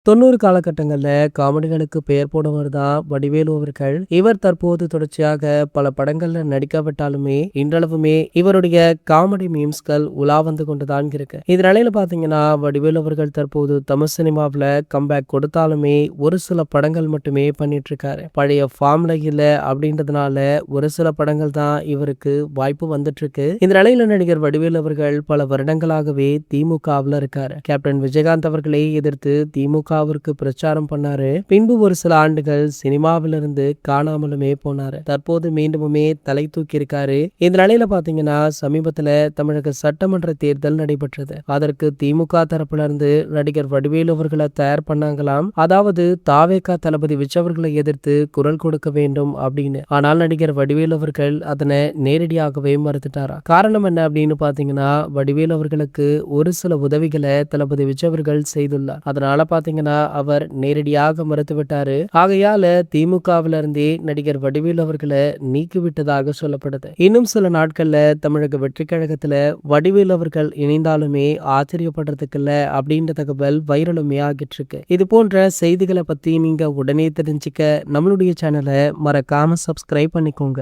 90 காலகட்டங்களில் காமெடிகளுக்கு பெயர் போனவர் தான் வடிவேலு அவர்கள். இவர் தற்போது தொடர்ச்சியாக பல படங்கள்ல நடிக்காவிட்டாலுமே இன்றளவுமே இவருடைய காமெடி மீம்ஸ்கள் உலா வந்து கொண்டுதான் இருக்கு. இந்த நிலையில பாத்தீங்கன்னா வடிவேலு அவர்கள் தற்போது தமிழ் சினிமாவில் கம்பேக் கொடுத்தாலுமே ஒரு சில படங்கள் மட்டுமே பண்ணிட்டு இருக்காரு. பழைய ஃபார்ம்ல இல்ல அப்படின்றதுனால ஒரு சில படங்கள் தான் இவருக்கு வாய்ப்பு வந்துட்டு இருக்கு. இந்த நிலையில நடிகர் வடிவேலு அவர்கள் பல வருடங்களாகவே திமுகவில் இருக்காரு. கேப்டன் விஜயகாந்த் அவர்களை எதிர்த்து திமுக அவருக்கு பிரச்சாரம் பண்ணாரு. பின்பு ஒரு சில ஆண்டுகள் சினிமாவிலிருந்து காணாமலுமே போனாரு. தற்போது மீண்டுமே தலை தூக்கி இருக்காரு. இந்த நிலையில பாத்தீங்கன்னா சமீபத்துல தமிழக சட்டமன்ற தேர்தல் நடைபெற்றது. அதற்கு திமுக தரப்புல இருந்து நடிகர் வடிவேலு அவர்களை தயார் பண்ணாங்களாம். அதாவது தாவேகா தளபதி விஜய் அவர்களை எதிர்த்து குரல் கொடுக்க வேண்டும் அப்படின்னு. ஆனால் நடிகர் வடிவேலு அவர்கள் அதனை நேரடியாகவே மறுத்துட்டாரா. காரணம் என்ன அப்படின்னு பாத்தீங்கன்னா வடிவேலு அவர்களுக்கு ஒரு சில உதவிகளை தளபதி விஜய் அவர்கள் செய்துள்ளார். அதனால பாத்தீங்கன்னா அவர் நேரடியாக மறுத்துவிட்டாரு. ஆகையால திமுகவில இருந்தே நடிகர் வடிவேலு அவர்களை நீக்கிவிட்டதாக சொல்லப்படுது. இன்னும் சில நாட்கள்ல தமிழக வெற்றி கழகத்துல வடிவேலு அவர்கள் இணைந்தாலுமே ஆச்சரியப்படுறதுக்கு இல்ல அப்படின்ற தகவல் வைரலுமே ஆகிட்டு இருக்கு. இது போன்ற செய்திகளை பத்தி நீங்க உடனே தெரிஞ்சுக்க நம்மளுடைய சேனலை மறக்காம சப்ஸ்கிரைப் பண்ணிக்கோங்க.